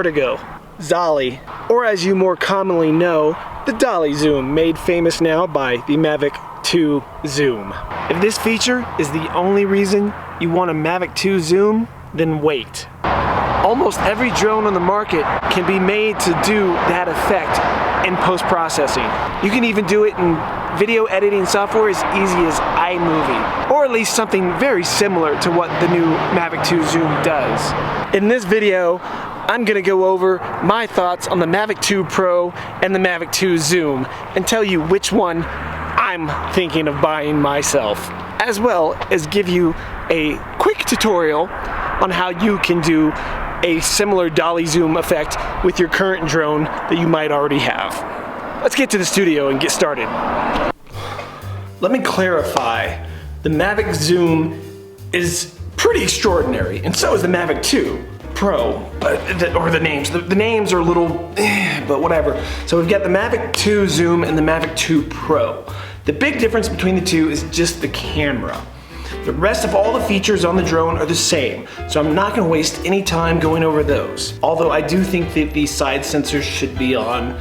Vertigo, Dolly, or as you more commonly know, the Dolly Zoom, made famous now by the Mavic 2 Zoom. If this feature is the only reason you want a Mavic 2 Zoom, then wait. Almost every drone on the market can be made to do that effect in post-processing. You can even do it in video editing software as easy as iMovie, or at least something very similar to what the new Mavic 2 Zoom does. In this video, I'm gonna go over my thoughts on the Mavic 2 Pro and the Mavic 2 Zoom and tell you which one I'm thinking of buying myself, as well as give you a quick tutorial on how you can do a similar Dolly Zoom effect with your current drone that you might already have. Let's get to the studio and get started. Let me clarify, the Mavic Zoom is pretty extraordinary, and so is the Mavic 2 Pro, or the names. The names are a little, but whatever. So we've got the Mavic 2 Zoom and the Mavic 2 Pro. The big difference between the two is just the camera. The rest of all the features on the drone are the same, so I'm not gonna waste any time going over those. Although I do think that these side sensors should be on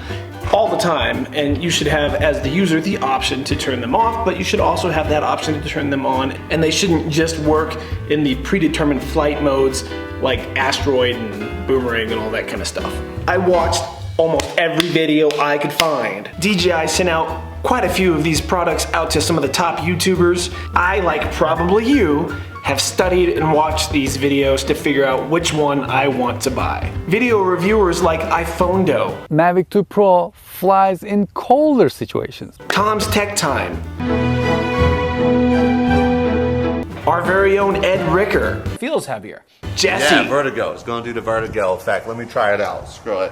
all the time, and you should have, as the user, the option to turn them off, but you should also have that option to turn them on, and they shouldn't just work in the predetermined flight modes like asteroid and boomerang and all that kind of stuff. I watched almost every video I could find. DJI sent out quite a few of these products out to some of the top YouTubers. I, like probably you, have studied and watched these videos to figure out which one I want to buy. Video reviewers like iPhonedo, Mavic 2 Pro flies in colder situations, Tom's Tech Time, our very own Ed Ricker, feels heavier. Jesse, Yeah, Vertigo. It's gonna do the Vertigo effect. Let me try it out. Screw it.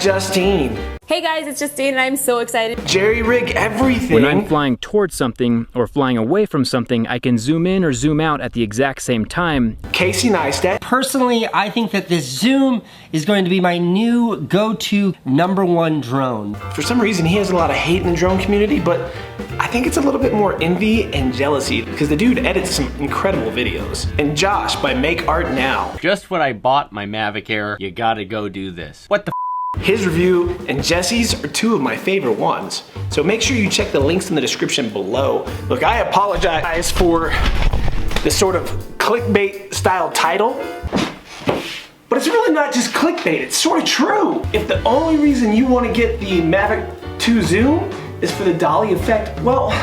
Justine, Hey guys, it's Justine and I'm so excited. Jerry Rig Everything. When I'm flying towards something or flying away from something, I can zoom in or zoom out at the exact same time. Casey Neistat. Personally, I think that this Zoom is going to be my new go-to #1 drone. For some reason, he has a lot of hate in the drone community, but I think it's a little bit more envy and jealousy because the dude edits some incredible videos. And Josh by Make Art Now. Just when I bought my Mavic Air, you gotta go do this. What the His review and Jesse's are two of my favorite ones. So make sure you check the links in the description below. Look, I apologize for the sort of clickbait style title, but it's really not just clickbait, it's sort of true. If the only reason you want to get the Mavic 2 Zoom is for the Dolly effect, well,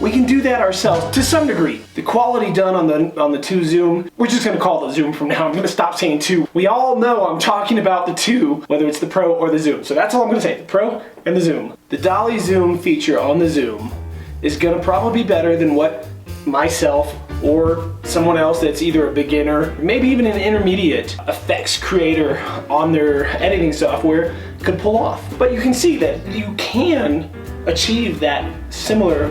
we can do that ourselves to some degree. The quality done on the 2 Zoom, we're just gonna call it the Zoom from now. I'm gonna stop saying 2. We all know I'm talking about the 2, whether it's the Pro or the Zoom. So that's all I'm gonna say, the Pro and the Zoom. The Dolly Zoom feature on the Zoom is gonna probably be better than what myself or someone else that's either a beginner, maybe even an intermediate effects creator on their editing software could pull off. But you can see that you can achieve that similar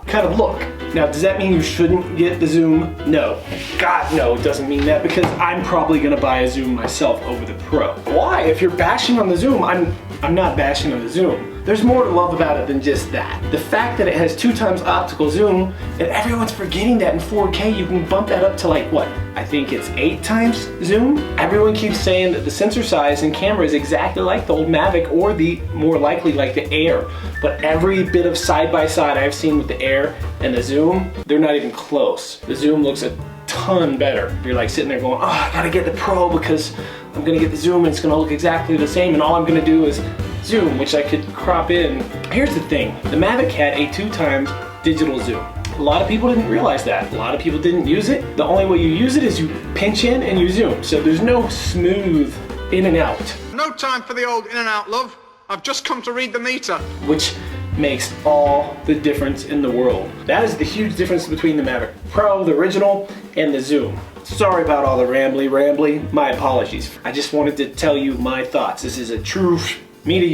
kind of look. Now, does that mean you shouldn't get the Zoom? No. God, no, it doesn't mean that, because I'm probably gonna buy a Zoom myself over the Pro. Why? If you're bashing on the Zoom, I'm not bashing on the Zoom. There's more to love about it than just that. The fact that it has 2 times optical zoom, and everyone's forgetting that in 4K, you can bump that up to like what? I think it's 8 times zoom? Everyone keeps saying that the sensor size and camera is exactly like the old Mavic, or the more likely like the Air. But every bit of side-by-side I've seen with the Air and the Zoom, they're not even close. The Zoom looks a ton better. You're like sitting there going, oh, I gotta get the Pro because I'm gonna get the Zoom and it's gonna look exactly the same, and all I'm gonna do is zoom, which I could crop in. Here's the thing, the Mavic had a 2 times digital zoom. A lot of people didn't realize that. A lot of people didn't use it. The only way you use it is you pinch in and you zoom. So there's no smooth in and out. No time for the old in and out, love. I've just come to read the meter. Which makes all the difference in the world. That is the huge difference between the Mavic Pro, the original, and the Zoom. Sorry about all the rambly. My apologies. I just wanted to tell you my thoughts. This is a true me to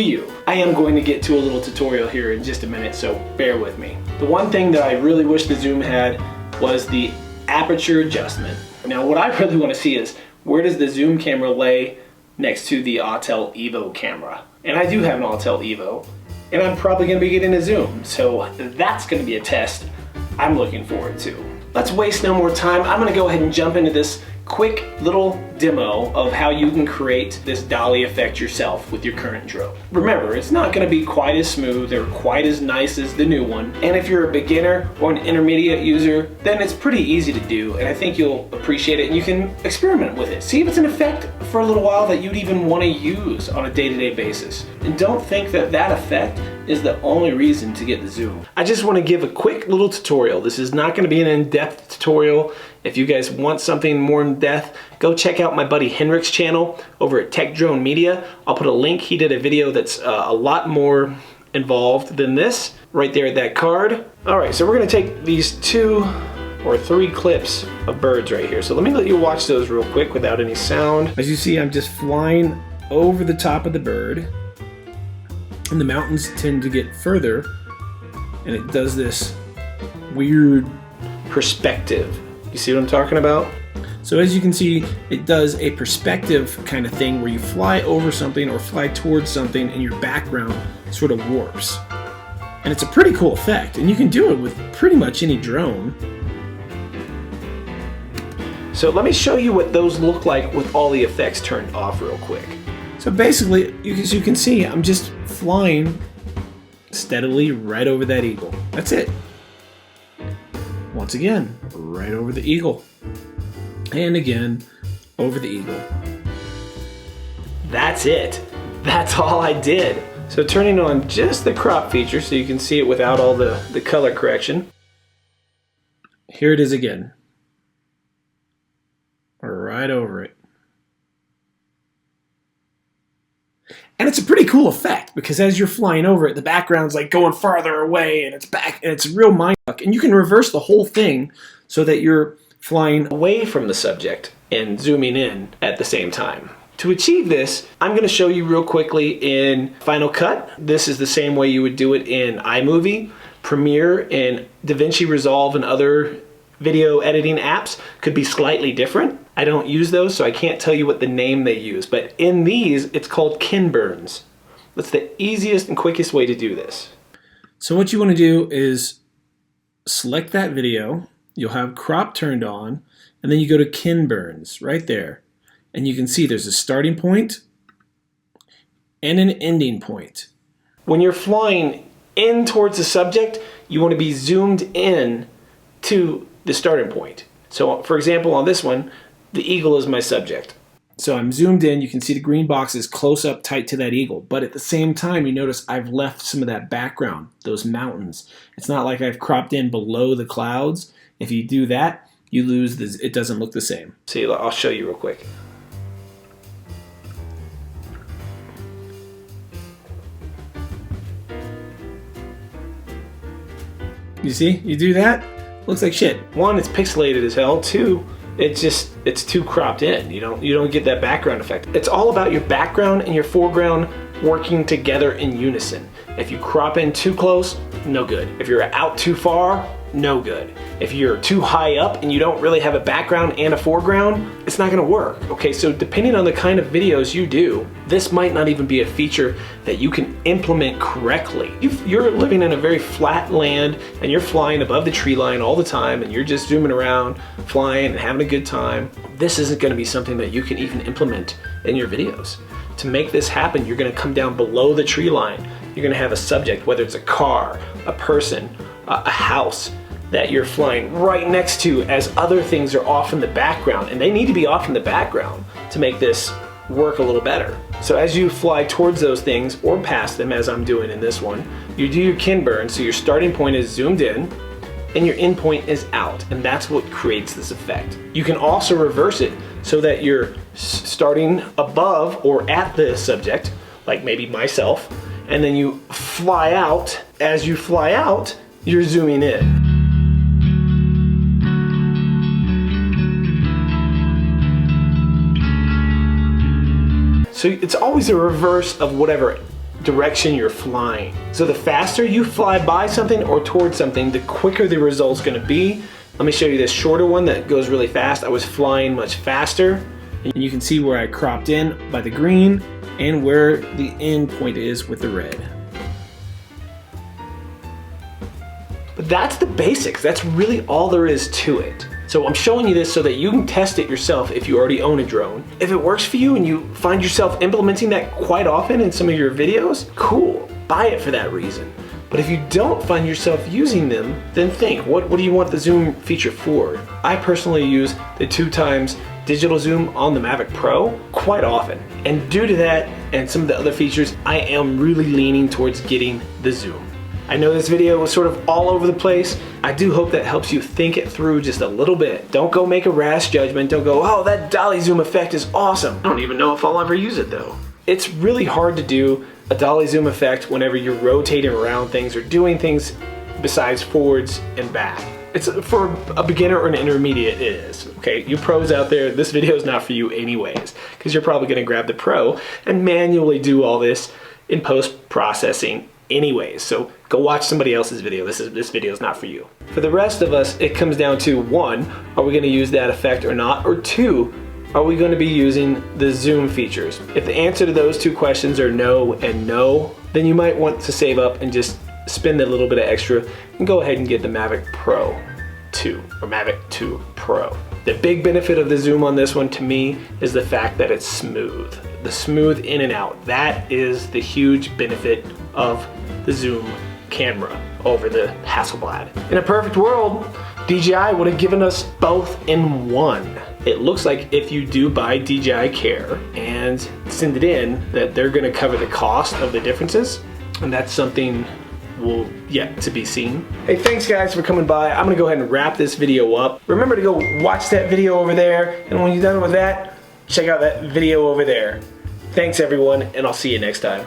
you. I am going to get to a little tutorial here in just a minute, so bear with me. The one thing that I really wish the Zoom had was the aperture adjustment. Now what I really want to see is, where does the Zoom camera lay next to the Autel Evo camera? And I do have an Autel Evo, and I'm probably going to be getting a Zoom, so that's going to be a test I'm looking forward to. Let's waste no more time. I'm going to go ahead and jump into this quick little demo of how you can create this dolly effect yourself with your current drone. Remember, it's not going to be quite as smooth or quite as nice as the new one, and if you're a beginner or an intermediate user, then it's pretty easy to do, and I think you'll appreciate it, and you can experiment with it. See if it's an effect for a little while that you'd even want to use on a day-to-day basis. And don't think that that effect is the only reason to get the zoom. I just want to give a quick little tutorial. This is not going to be an in-depth tutorial. If you guys want something more in-depth, go check out my buddy Henrik's channel over at Tech Drone Media. I'll put a link. He did a video that's a lot more involved than this right there at that card. All right, so we're going to take these 2 or 3 clips of birds right here. So let me let you watch those real quick without any sound. As you see, I'm just flying over the top of the bird, and the mountains tend to get further, and it does this weird perspective. You see what I'm talking about? So as you can see, it does a perspective kind of thing where you fly over something or fly towards something and your background sort of warps. And it's a pretty cool effect, and you can do it with pretty much any drone. So let me show you what those look like with all the effects turned off real quick. So basically, as you can see, I'm just flying steadily right over that eagle. That's it. Once again, right over the eagle. And again, over the eagle. That's it. That's all I did. So turning on just the crop feature so you can see it without all the color correction. Here it is again. Right over it. And it's a pretty cool effect because as you're flying over it, the background's like going farther away and it's back, and it's real mind fuck. And you can reverse the whole thing so that you're flying away from the subject and zooming in at the same time. To achieve this, I'm going to show you real quickly in Final Cut. This is the same way you would do it in iMovie, Premiere, and DaVinci Resolve, and other video editing apps could be slightly different. I don't use those, so I can't tell you what the name they use, but in these, it's called kin burns. That's the easiest and quickest way to do this. So what you want to do is select that video, you'll have crop turned on, and then you go to kin burns right there. And you can see there's a starting point and an ending point. When you're flying in towards the subject, you want to be zoomed in to the starting point. So for example, on this one, the eagle is my subject. So I'm zoomed in, you can see the green box is close up tight to that eagle, but at the same time you notice I've left some of that background, those mountains. It's not like I've cropped in below the clouds. If you do that, you lose this, it doesn't look the same. See, I'll show you real quick. You see, you do that, looks like shit. One, it's pixelated as hell. Two, it's too cropped in. You don't get that background effect. It's all about your background and your foreground working together in unison. If you crop in too close, no good. If you're out too far, no good. If you're too high up and you don't really have a background and a foreground, it's not gonna work. Okay, so depending on the kind of videos you do, this might not even be a feature that you can implement correctly. If you're living in a very flat land and you're flying above the tree line all the time and you're just zooming around, flying and having a good time, this isn't gonna be something that you can even implement in your videos. To make this happen, you're gonna come down below the tree line. You're gonna have a subject, whether it's a car, a person, a house, that you're flying right next to as other things are off in the background, and they need to be off in the background to make this work a little better. So as you fly towards those things or past them, as I'm doing in this one, you do your kin burn, so your starting point is zoomed in and your end point is out, and that's what creates this effect. You can also reverse it so that you're starting above or at the subject, like maybe myself, and then you fly out. As you fly out, you're zooming in. So it's always a reverse of whatever direction you're flying. So the faster you fly by something or towards something, the quicker the result's gonna be. Let me show you this shorter one that goes really fast. I was flying much faster, and you can see where I cropped in by the green and where the end point is with the red. But that's the basics. That's really all there is to it. So I'm showing you this so that you can test it yourself if you already own a drone. If it works for you and you find yourself implementing that quite often in some of your videos, cool, buy it for that reason. But if you don't find yourself using them, then think, what do you want the zoom feature for? I personally use the 2x digital zoom on the Mavic Pro quite often. And due to that and some of the other features, I am really leaning towards getting the zoom. I know this video was sort of all over the place. I do hope that helps you think it through just a little bit. Don't go make a rash judgment. Don't go, oh, that dolly zoom effect is awesome. I don't even know if I'll ever use it though. It's really hard to do a dolly zoom effect whenever you're rotating around things or doing things besides forwards and back. It's for a beginner or an intermediate, it is. Okay, you pros out there, this video is not for you anyways, because you're probably gonna grab the pro and manually do all this in post-processing anyways. So go watch somebody else's video. This video is not for you. For the rest of us, it comes down to 1, are we gonna use that effect or not? Or 2, are we gonna be using the zoom features? If the answer to those 2 questions are no and no, then you might want to save up and just spend a little bit of extra and go ahead and get the Mavic Pro 2 or Mavic 2 Pro. The big benefit of the zoom on this one to me is the fact that it's smooth. The smooth in and out. That is the huge benefit of the zoom camera over the Hasselblad. In a perfect world, DJI would have given us both in one. It looks like if you do buy DJI Care and send it in, that they're gonna cover the cost of the differences, and that's something will yet to be seen. Hey, thanks guys for coming by. I'm gonna go ahead and wrap this video up. Remember to go watch that video over there, and when you're done with that, check out that video over there. Thanks everyone, and I'll see you next time.